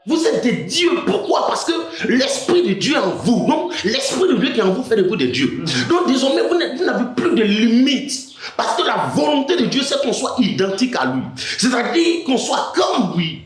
Vous êtes des dieux. Pourquoi? Parce que l'Esprit de Dieu est en vous. Donc, l'Esprit de Dieu qui est en vous fait de vous des dieux. Donc, désormais, vous n'avez plus de limites. Parce que la volonté de Dieu, c'est qu'on soit identique à lui. C'est-à-dire qu'on soit comme lui.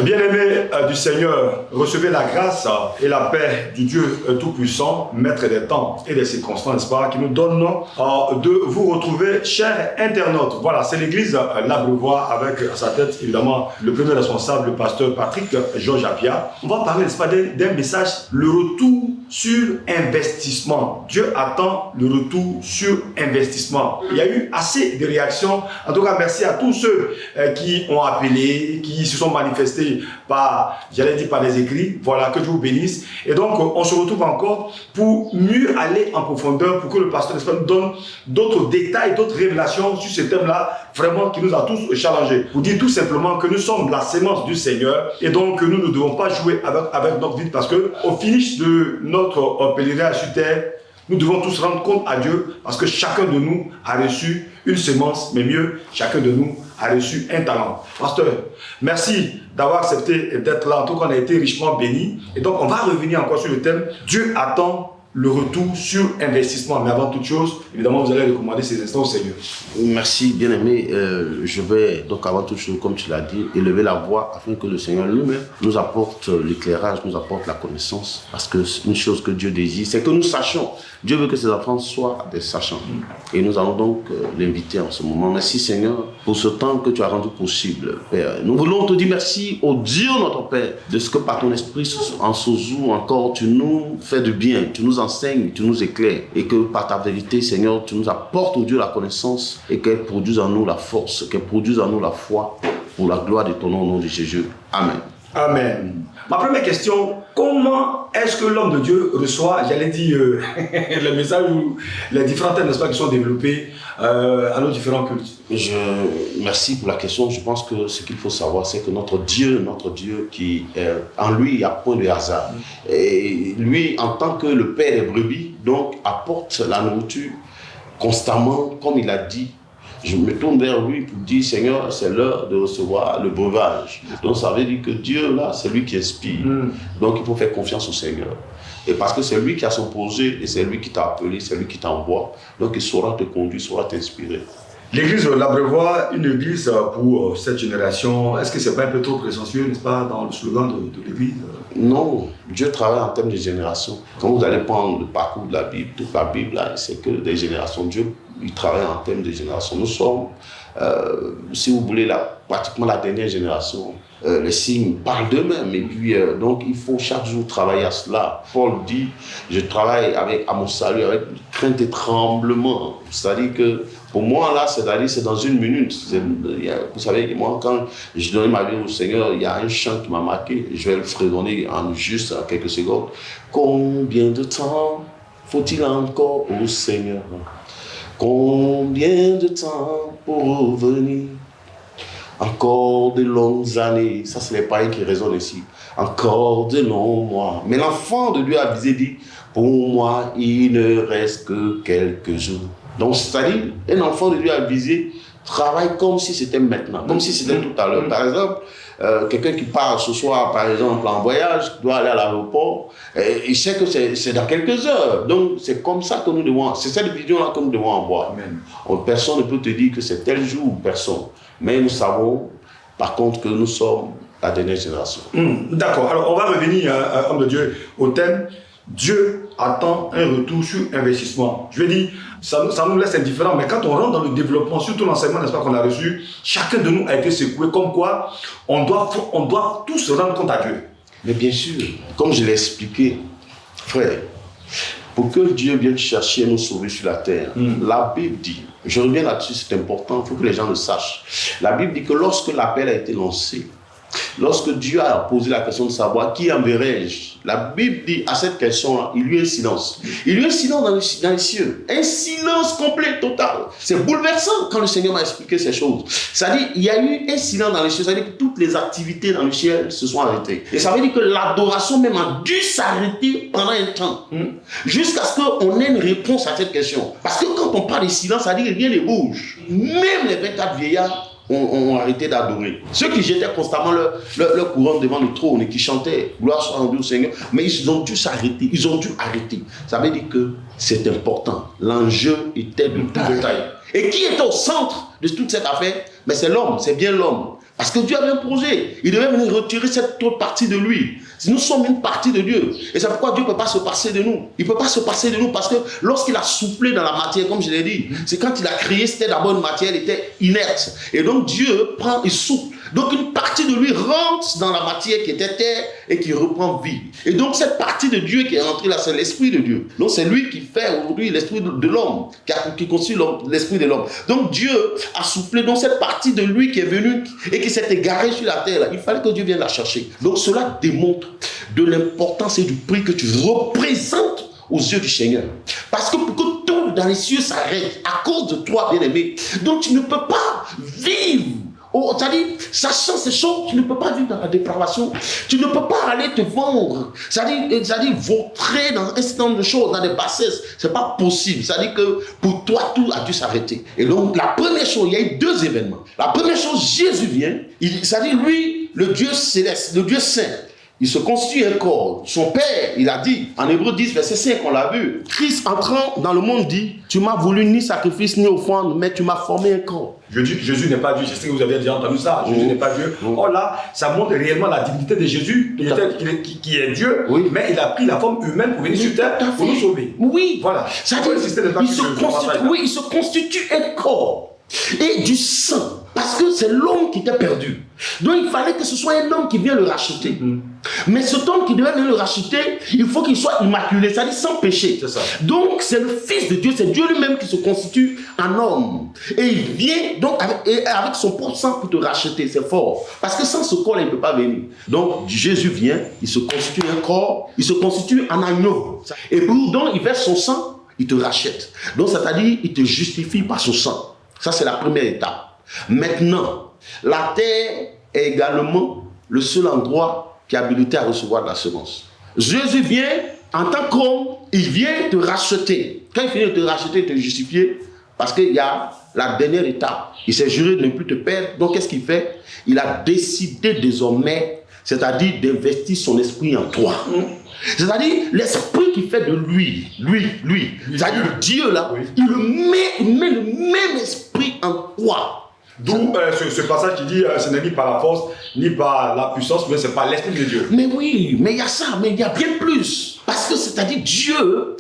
Bien-aimés du Seigneur, recevez la grâce et la paix du Dieu Tout-Puissant, Maître des temps et des circonstances, n'est-ce pas, qui nous donne de vous retrouver, chers internautes. Voilà, c'est l'église L'Abreuvoir avec à sa tête, évidemment, le premier responsable, le pasteur Patrick Georges Apia. On va parler, n'est-ce pas, d'un message, le retour sur investissement. Dieu attend le retour sur investissement. Il y a eu assez de réactions. En tout cas, merci à tous ceux qui ont appelé, qui se sont manifestés par, j'allais dire, par les écrits. Voilà, que Dieu vous bénisse. Et donc, on se retrouve encore pour mieux aller en profondeur, pour que le pasteur nous donne d'autres détails, d'autres révélations sur ce thème-là, vraiment qui nous a tous challengés. Vous dites tout simplement que nous sommes la sémence du Seigneur et donc que nous ne devons pas jouer avec notre vie parce qu'au finish de notre pèlerinage sur terre, nous devons tous rendre compte à Dieu parce que chacun de nous a reçu une semence, mais mieux, chacun de nous a reçu un talent. Pasteur, merci d'avoir accepté d'être là. En tout cas, on a été richement bénis. Et donc, on va revenir encore sur le thème. Dieu attend le retour sur investissement. Mais avant toute chose, évidemment, vous allez recommander ces instants au Seigneur. Merci, bien-aimé. Je vais donc avant toute chose, comme tu l'as dit, élever la voix afin que le Seigneur lui-même nous apporte l'éclairage, nous apporte la connaissance. Parce que une chose que Dieu désire, c'est que nous sachions. Dieu veut que ses enfants soient des sachants. Et nous allons donc l'inviter en ce moment. Merci Seigneur pour ce temps que tu as rendu possible, Père. Nous voulons te dire merci au Dieu notre Père de ce que par ton esprit en ce jour encore tu nous fais du bien, tu nous enseignes, tu nous éclaires et que par ta vérité Seigneur tu nous apportes au Dieu la connaissance et qu'elle produise en nous la force, qu'elle produise en nous la foi pour la gloire de ton nom au nom de Jésus. Amen. Amen. Ma première question, comment est-ce que l'homme de Dieu reçoit, j'allais dire, les messages ou les différents thèmes, n'est-ce pas, qui sont développés à nos différents cultes? Merci pour la question. Je pense que ce qu'il faut savoir, c'est que notre Dieu qui en lui, il n'y a point de hasard. Et lui, en tant que le Père des brebis, donc apporte la nourriture constamment, comme il a dit. Je me tourne vers lui pour dire, Seigneur, c'est l'heure de recevoir le breuvage. Donc ça veut dire que Dieu, là, c'est lui qui inspire. Donc il faut faire confiance au Seigneur. Et parce que c'est lui qui a son projet et c'est lui qui t'a appelé, c'est lui qui t'envoie. Donc il saura te conduire, il saura t'inspirer. L'église L'Abreuvoir, une église pour cette génération, est-ce que c'est pas un peu trop présomptueux, n'est-ce pas, dans le slogan de l'église? Non, Dieu travaille en termes de génération. Quand vous allez prendre le parcours de la Bible, toute la Bible, là, c'est que des générations. Dieu, il travaille en termes de génération. Nous sommes, si vous voulez, pratiquement la dernière génération. Les signes parlent d'eux-mêmes et puis donc il faut chaque jour travailler à cela. Paul dit, je travaille à mon salut avec crainte et tremblement. C'est-à-dire que pour moi là, c'est dans une minute. Vous savez, moi quand je donnais ma vie au Seigneur, il y a un chant qui m'a marqué. Je vais le fredonner en juste quelques secondes. Combien de temps faut-il encore au Seigneur? Combien de temps pour revenir? Encore de longues années, ça c'est les païens qui résonnent ici. Encore de longs mois. Mais l'enfant de Dieu a dit, pour moi, il ne reste que quelques jours. Donc, c'est-à-dire, un enfant de Dieu a visé travaille comme si c'était maintenant, comme si c'était tout à l'heure. Par exemple, quelqu'un qui part ce soir, par exemple, en voyage, doit aller à l'aéroport, il sait que c'est dans quelques heures. Donc, c'est comme ça que nous devons, c'est cette vision-là que nous devons avoir. Amen. Personne ne peut te dire que c'est tel jour, personne. Mais nous savons, par contre, que nous sommes la dernière génération. D'accord. Alors, on va revenir, homme de Dieu, au thème. Dieu attend un retour sur investissement. Je vais dire, ça nous laisse indifférents, mais quand on rentre dans le développement, surtout l'enseignement, n'est-ce pas, qu'on a reçu, chacun de nous a été secoué, comme quoi on doit tous se rendre compte à Dieu. Mais bien sûr, comme je l'ai expliqué, frère, pour que Dieu vienne chercher et nous sauver sur la terre, la Bible dit, je reviens là-dessus, c'est important, il faut que les gens le sachent. La Bible dit que lorsque l'appel a été lancé, lorsque Dieu a posé la question de savoir qui enverrai-je, la Bible dit à cette question-là, il y a eu un silence. Il y a eu un silence dans les cieux. Un silence complet, total. C'est bouleversant quand le Seigneur m'a expliqué ces choses. C'est-à-dire, il y a eu un silence dans les cieux. C'est-à-dire que toutes les activités dans le ciel se sont arrêtées. Et ça veut dire que l'adoration même a dû s'arrêter pendant un temps. Jusqu'à ce qu'on ait une réponse à cette question. Parce que quand on parle de silence, ça veut dire que rien ne bouge. Même les 24 vieillards ont arrêté d'adorer. Ceux qui jetaient constamment leur couronne devant le trône et qui chantaient gloire soit rendue au Seigneur, mais ils ont dû s'arrêter. Ils ont dû arrêter. Ça veut dire que c'est important. L'enjeu était de taille. Et qui est au centre de toute cette affaire? Mais c'est l'homme, c'est bien l'homme. Parce que Dieu avait un projet. Il devait venir retirer cette autre partie de lui. Nous sommes une partie de Dieu. Et c'est pourquoi Dieu ne peut pas se passer de nous. Il ne peut pas se passer de nous parce que lorsqu'il a soufflé dans la matière, comme je l'ai dit, c'est quand il a créé, c'était d'abord une matière, elle était inerte. Et donc Dieu prend et souffle. Donc une partie de lui rentre dans la matière qui était terre et qui reprend vie. Et donc cette partie de Dieu qui est rentrée là, c'est l'esprit de Dieu. Donc c'est lui qui fait aujourd'hui l'esprit de l'homme, qui constitue l'esprit de l'homme. Donc Dieu a soufflé dans cette partie de lui qui est venue et qui s'est égarée sur la terre là. Il fallait que Dieu vienne la chercher. Donc cela démontre de l'importance et du prix que tu représentes aux yeux du Seigneur. Parce que pour que tout dans les cieux s'arrête à cause de toi, bien-aimé, donc tu ne peux pas vivre. C'est-à-dire, sachant ces choses, tu ne peux pas vivre dans la dépravation. Tu ne peux pas aller te vendre. C'est-à-dire vautrer dans un certain nombre de choses, dans des bassesses. Ce n'est pas possible. C'est-à-dire que pour toi, tout a dû s'arrêter. Et donc, la première chose, il y a eu deux événements. La première chose, Jésus vient. C'est-à-dire, lui, le Dieu céleste, le Dieu saint, il se constitue un corps. Son Père, il a dit, en Hébreux 10, verset 5, on l'a vu. Christ entrant dans le monde dit, tu m'as voulu ni sacrifice ni offrande, mais tu m'as formé un corps. Jésus n'est pas Dieu. Je sais que vous avez déjà entendu ça. Jésus n'est pas Dieu. Or là, ça montre réellement la divinité de Jésus, qui est Dieu, oui. Mais il a pris la forme humaine pour venir sur terre pour nous sauver. Oui. Voilà. Il se constitue un corps et du sang. Parce que c'est l'homme qui était perdu. Donc il fallait que ce soit un homme qui vienne le racheter. Mais cet homme qui devait venir le racheter, il faut qu'il soit immaculé, c'est-à-dire sans péché. C'est ça. Donc c'est le Fils de Dieu, c'est Dieu lui-même qui se constitue en homme. Et il vient donc avec son propre sang pour te racheter, c'est fort. Parce que sans ce corps, il ne peut pas venir. Donc Jésus vient, il se constitue un corps, il se constitue en agneau. Et puis donc il verse son sang, il te rachète. Donc c'est-à-dire, il te justifie par son sang. Ça c'est la première étape. Maintenant, la terre est également le seul endroit qui est habilité à recevoir de la semence. Jésus vient en tant qu'homme, il vient te racheter. Quand il finit de te racheter, de te justifier, parce qu'il y a la dernière étape. Il s'est juré de ne plus te perdre. Donc qu'est-ce qu'il fait? Il a décidé désormais, c'est-à-dire d'investir son esprit en toi. C'est-à-dire l'esprit qui fait de lui, c'est-à-dire Dieu là, oui. il met le même esprit en toi. D'où ce passage qui dit ce n'est ni par la force, ni par la puissance, mais c'est par l'Esprit de Dieu. Mais oui, mais il y a ça, mais il y a bien plus. Parce que c'est-à-dire Dieu,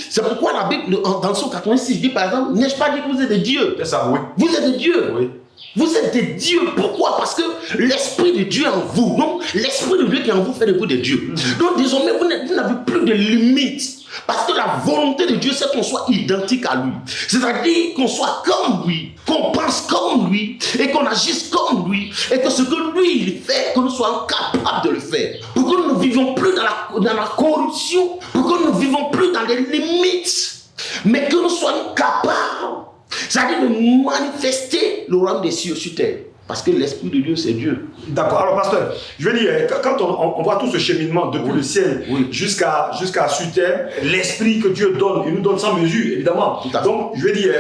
c'est pourquoi la Bible, dans le psaume 86, dit par exemple, n'ai-je pas dit que vous êtes des dieux? C'est ça, oui. Vous êtes des dieux. Oui. Vous êtes des dieux. Pourquoi? Parce que l'esprit de Dieu est en vous. Donc, l'esprit de Dieu qui est en vous fait de vous des dieux. Donc, désormais, vous n'avez plus de limites. Parce que la volonté de Dieu, c'est qu'on soit identique à lui. C'est-à-dire qu'on soit comme lui, qu'on pense comme lui, et qu'on agisse comme lui, et que ce que lui, il fait, que nous soyons capables de le faire. Pour que nous ne vivions plus dans la corruption, pour que nous ne vivions plus dans les limites, mais que nous soyons capables, c'est-à-dire de manifester le royaume des cieux sur terre. Parce que l'Esprit de Dieu, c'est Dieu. D'accord. Alors, pasteur, je veux dire, quand on voit tout ce cheminement depuis le ciel jusqu'à sur terre, l'Esprit que Dieu donne, il nous donne sans mesure, évidemment. Donc, je veux dire,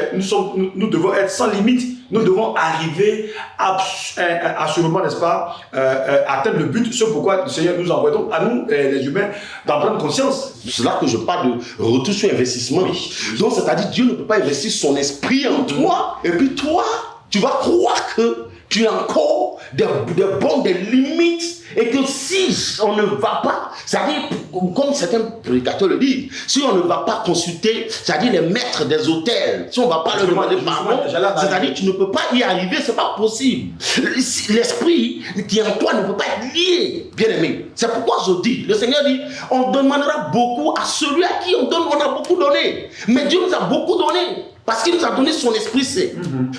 nous devons être sans limite. Nous devons arriver assurément, n'est-ce pas, atteindre le but. C'est pourquoi le Seigneur nous envoie donc à nous, les humains, d'en prendre conscience. C'est là que je parle de retour sur investissement. Donc, c'est-à-dire Dieu ne peut pas investir son esprit en toi, et puis toi, tu vas croire que tu as encore des limites et que si on ne va pas, c'est-à-dire, comme certains prédicateurs le disent, si on ne va pas consulter, c'est-à-dire les maîtres des hôtels, si on ne va pas leur demander pardon, c'est-à-dire tu ne peux pas y arriver, c'est pas possible. L'esprit qui est en toi ne peut pas être lié, bien aimé. C'est pourquoi je dis, le Seigneur dit, on demandera beaucoup à celui à qui on a beaucoup donné. Mais Dieu nous a beaucoup donné. Parce qu'il nous a donné son Esprit Saint.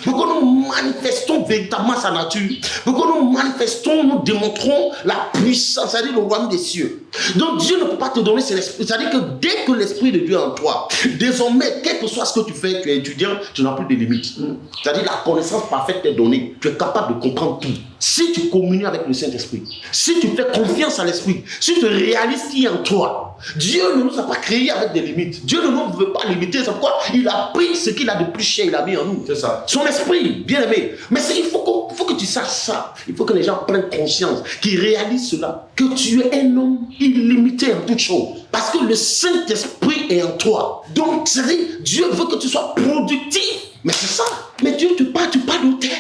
Pour que nous manifestons véritablement sa nature. Pour que nous manifestons, nous démontrons la puissance, c'est-à-dire le royaume des cieux. Donc Dieu ne peut pas te donner cet esprit. C'est-à-dire que dès que l'Esprit de Dieu est en toi, désormais, quel que soit ce que tu fais, tu es étudiant, tu n'as plus de limites. C'est-à-dire la connaissance parfaite t'est donnée. Tu es capable de comprendre tout. Si tu communies avec le Saint-Esprit, si tu fais confiance à l'Esprit, si tu réalises ce qui est en toi, Dieu ne nous a pas créés avec des limites. Dieu ne nous veut pas limiter. C'est pourquoi il a pris ce qu'il a de plus cher, il a mis en nous. C'est ça. Son esprit, bien aimé. Mais il faut que tu saches ça. Il faut que les gens prennent conscience, qu'ils réalisent cela. Que tu es un homme illimité en toutes choses. Parce que le Saint-Esprit est en toi. Donc, c'est-à-dire, Dieu veut que tu sois productif. Mais c'est ça. Mais Dieu te parle d'autel.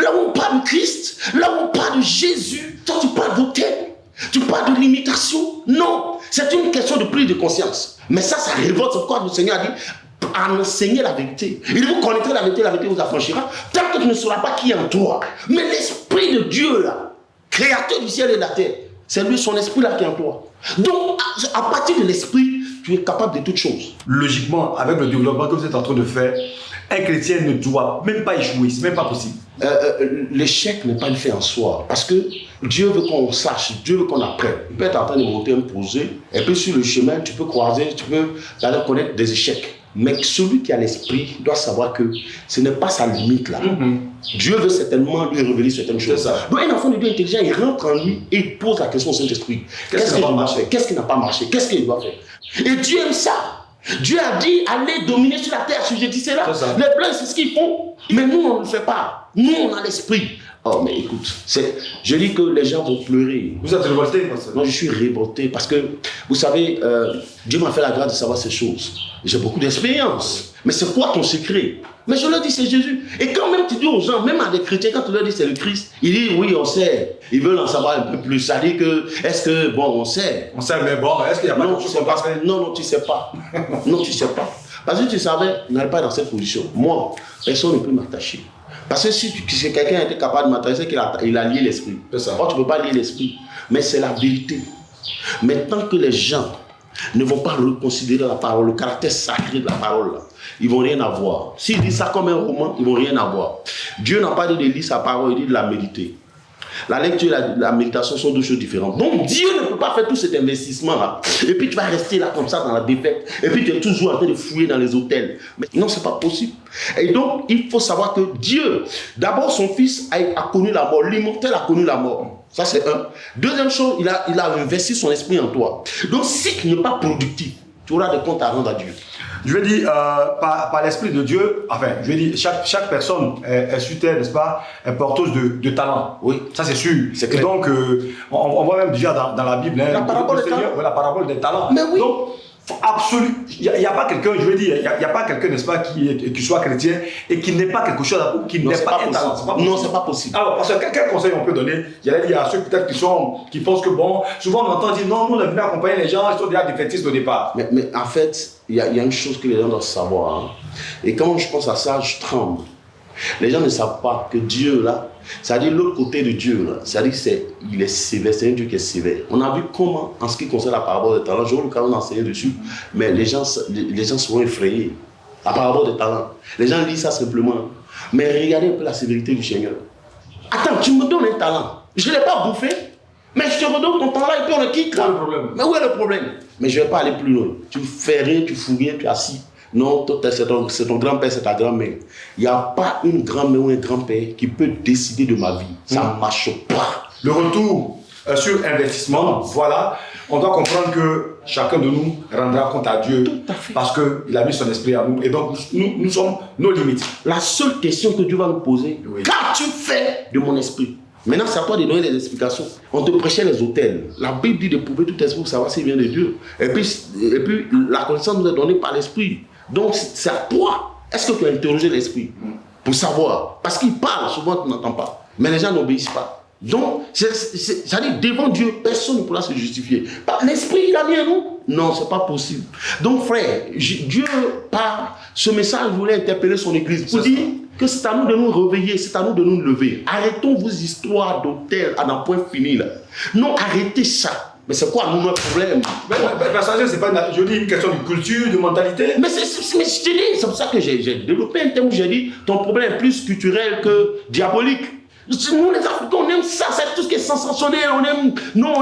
Là où on parle de Christ, là où on parle de Jésus, toi tu parles d'autel. Tu parles de limitation. Non. C'est une question de prise de conscience. Mais ça révolte. C'est pourquoi le Seigneur a dit à enseigner la vérité. Il dit, vous connaîtrez la vérité vous affranchira. Tant que tu ne sauras pas qui est en toi. Mais l'Esprit de Dieu, là, créateur du ciel et de la terre, c'est lui, son esprit là qui est en toi. Donc, à partir de l'esprit, tu es capable de toutes choses. Logiquement, avec le développement que vous êtes en train de faire, un chrétien ne doit même pas échouer, c'est même pas possible. L'échec n'est pas une fin en soi. Parce que Dieu veut qu'on sache, Dieu veut qu'on apprenne. Il peut être en train de monter un projet, et puis sur le chemin, tu peux croiser, tu peux aller connaître des échecs. Mais celui qui a l'esprit doit savoir que ce n'est pas sa limite là. Dieu veut certainement lui révéler certaines choses. Donc un enfant de Dieu intelligent, il rentre en lui et il pose la question au Saint-Esprit. Qu'est-ce qui n'a pas marché? Qu'est-ce qui n'a pas marché? Qu'est-ce qu'il doit faire? Et Dieu aime ça. Dieu a dit, allez dominer sur la terre, assujettissez là. Les blancs, c'est ce qu'ils font. Mais nous, on ne le fait pas. Nous, on a l'esprit. Oh, mais écoute, je dis que les gens vont pleurer. Vous êtes révolté, pasteur? Moi, je suis révolté parce que, vous savez, Dieu m'a fait la grâce de savoir ces choses. J'ai beaucoup d'expérience. Mais c'est quoi ton secret? Mais je leur dis, c'est Jésus. Et quand même tu dis aux gens, même à des chrétiens, quand tu leur dis c'est le Christ, ils disent, oui, on sait. Ils veulent en savoir un peu plus. Ça dit que, est-ce que, bon, on sait. On sait, mais bon, est-ce qu'il n'y a pas non, quelque chose qu'on va faire? Non, tu ne sais pas. Non, tu ne sais pas. Parce que tu savais, on n'allait pas dans cette position. Moi, personne ne peut m'attacher. Parce que si quelqu'un était capable de m'attacher, c'est qu'il a lié l'esprit. Or, tu ne peux pas lier l'esprit. Mais c'est la vérité. Mais tant que les gens ne vont pas reconsidérer la parole, le caractère sacré de la parole, là, ils ne vont rien avoir. S'ils disent ça comme un roman, ils ne vont rien avoir. Dieu n'a pas dit de lire sa parole, il dit de la méditer. La lecture et la méditation sont deux choses différentes. Donc Dieu ne peut pas faire tout cet investissement-là. Et puis tu vas rester là comme ça dans la défaite. Et puis tu es toujours en train de fouiller dans les hôtels. Mais non, ce n'est pas possible. Et donc il faut savoir que Dieu, d'abord son fils a connu la mort. L'immortel a connu la mort. Ça c'est un. Deuxième chose, il a investi son esprit en toi. Donc si tu n'es pas productif, tu auras des comptes à rendre à Dieu. Je veux dire, par l'Esprit de Dieu, enfin, je veux dire, chaque personne est sur terre, n'est-ce pas, est porteuse de talent. Oui. Ça, c'est sûr. C'est clair. Et donc, on voit même déjà dans la Bible, la parabole des talents. La parabole des talents. Mais oui. Donc, absolument, il n'y a pas quelqu'un, je veux dire, il n'y a pas quelqu'un, n'est-ce pas, qui soit chrétien et qui n'ait pas quelque chose, qui n'ait pas un talent. Non, c'est pas possible. Alors, parce que quel conseil on peut donner? J'allais dire à ceux peut-être qui pensent que bon, souvent on entend dire non, nous on est venu accompagner les gens, ils sont déjà défaitistes au départ. Mais en fait, il y a une chose que les gens doivent savoir. Hein. Et quand je pense à ça, je tremble. Les gens ne savent pas que Dieu, là, c'est-à-dire l'autre côté de Dieu, là, c'est-à-dire qu'il est sévère, c'est un Dieu qui est sévère. On a vu comment, en ce qui concerne la parabole des talents, j'aurai l'occasion d'enseigner dessus, mais les gens seront effrayés. La parabole des talents. Les gens lisent ça simplement. Mais regardez un peu la sévérité du Seigneur. Attends, tu me donnes un talent. Je ne l'ai pas bouffé, mais je te redonne ton talent et puis on le quitte là. Mais où est le problème? Mais je ne vais pas aller plus loin. Tu fais rien, tu fous rien, tu es assis. Non, c'est ton grand-père, c'est ta grand-mère. Il n'y a pas une grand-mère ou un grand-père qui peut décider de ma vie. Ça ne marche pas. Le retour sur investissement, voilà. On doit comprendre que chacun de nous rendra compte à Dieu. Tout à fait. Parce qu'il a mis son esprit à nous. Et donc, nous sommes nos limites. La seule question que Dieu va nous poser, qu'as-tu fait de mon esprit? Maintenant, c'est à toi de donner des explications. On te prêchait les autels. La Bible dit de prouver tout esprit pour savoir s'il vient de Dieu. Et puis la connaissance nous est donnée par l'esprit. Donc, c'est à toi. Est-ce que tu as interrogé l'esprit pour savoir? Parce qu'il parle, souvent tu n'entends pas. Mais les gens n'obéissent pas. Donc, c'est-à-dire, devant Dieu, personne ne pourra se justifier. L'esprit, il a mis à nous? Non, ce n'est pas possible. Donc, frère, Dieu, par ce message, voulait interpeller son église pour dire que c'est à nous de nous réveiller, c'est à nous de nous lever. Arrêtons vos histoires d'hôtel à un point fini là. Non, arrêtez ça. Mais c'est quoi nous, notre problème? C'est pas je dis une question de culture, de mentalité. Mais je te dis, c'est pour ça que j'ai développé un thème où j'ai dit ton problème est plus culturel que diabolique. Nous les Africains, on aime ça, c'est tout ce qui est sensationnel, on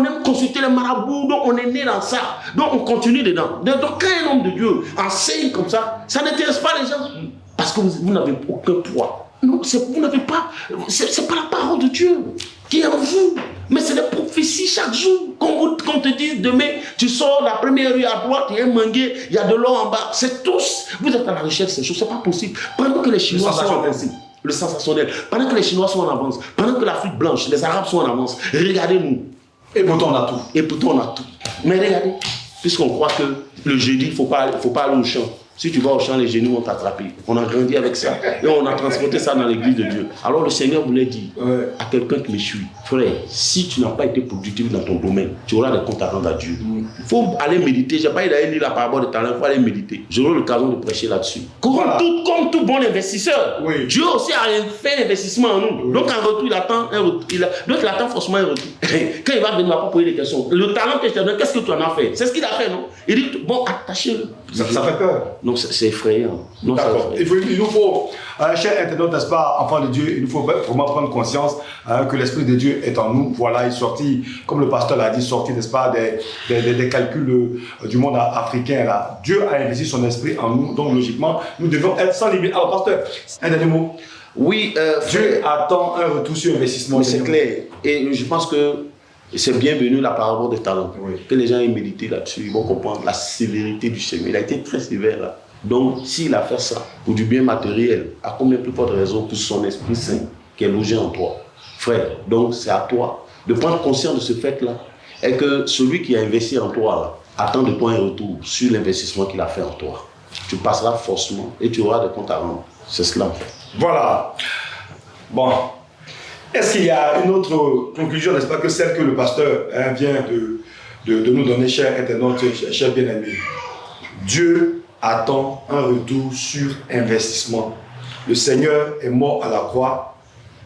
aime consulter les marabouts, donc on est né dans ça. Donc on continue dedans. Donc quand un homme de Dieu enseigne comme ça n'intéresse pas les gens. Parce que vous n'avez aucun poids. Non, vous n'avez pas, c'est pas la parole de Dieu qui est en vous. Mais c'est des prophéties chaque jour. Qu'on te dise demain, tu sors la première rue à droite, il y a un manguier, il y a de l'eau en bas. C'est tous. Vous êtes à la recherche de ces choses, c'est pas possible. Pendant que les Chinois sont en avance, le sensationnel, pendant que les Chinois sont en avance, pendant que l'Afrique blanche, les Arabes sont en avance, regardez-nous. Et pourtant on a tout. Et pourtant on a tout. Mais regardez, puisqu'on croit que le jeudi, il ne faut pas aller au champ. Si tu vas au champ, les génies vont t'attraper. On a grandi avec ça. Et on a transporté ça dans l'église de Dieu. Alors le Seigneur voulait dire à quelqu'un qui me suit, frère, si tu n'as pas été productif dans ton domaine, tu auras des comptes à rendre à Dieu. Il faut aller méditer. Je n'ai pas d'aller lire la parabole de talent, il faut aller méditer. J'aurai l'occasion de prêcher là-dessus. Comme tout bon investisseur, Dieu aussi a fait un investissement en nous. Donc en retour, il attend un retour. Donc il attend forcément un retour. Quand il va venir, il ne va pas poser des questions. Le talent que je te donne, qu'est-ce que tu en as fait? C'est ce qu'il a fait, non? Il dit, bon, attachez-le. Ça fait peur. Non, c'est effrayant. D'accord. Il nous faut, chers internautes, n'est-ce pas, enfants de Dieu, il nous faut vraiment prendre conscience que l'Esprit de Dieu est en nous. Voilà, il est sorti, comme le pasteur l'a dit, sorti, n'est-ce pas, des calculs du monde africain. Là. Dieu a investi son esprit en nous, donc logiquement, nous devons être sans limite. Alors, pasteur, un dernier mot. Oui, Dieu attend un retour sur investissement. C'est clair. Et je pense que c'est bienvenu la parabole des talents. Que les gens aient médité là-dessus, ils vont comprendre la sévérité du Seigneur. Il a été très sévère là. Donc, s'il a fait ça pour du bien matériel, à combien plus forte raison pour son Esprit Saint qui est logé en toi? Frère, donc c'est à toi de prendre conscience de ce fait-là et que celui qui a investi en toi là, attend de toi un retour sur l'investissement qu'il a fait en toi. Tu passeras forcément et tu auras des comptes à rendre. C'est cela en fait. Voilà. Bon. Est-ce qu'il y a une autre conclusion, n'est-ce pas, que celle que le pasteur vient de nous donner, chers internautes, chers bien-aimés? Dieu attend un retour sur investissement. Le Seigneur est mort à la croix,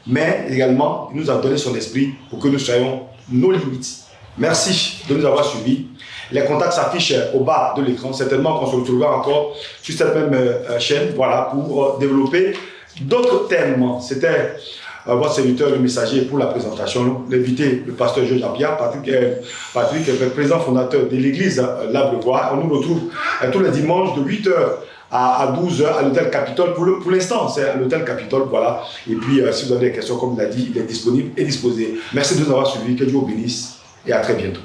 mais également, il nous a donné son esprit pour que nous soyons nos limites. Merci de nous avoir suivis. Les contacts s'affichent au bas de l'écran. Certainement qu'on se retrouvera encore sur cette même chaîne, voilà, pour développer d'autres thèmes. C'était votre serviteur, le messager pour la présentation, l'invité, le pasteur Jean-Pierre, Patrick, président fondateur de l'église L'Abreuvoir. On nous retrouve tous les dimanches de 8h à 12h à l'hôtel Capitole. Pour l'instant, c'est à l'hôtel Capitole, voilà. Et puis, si vous avez des questions, comme il a dit, il est disponible et disposé. Merci de nous avoir suivis. Que Dieu vous bénisse et à très bientôt.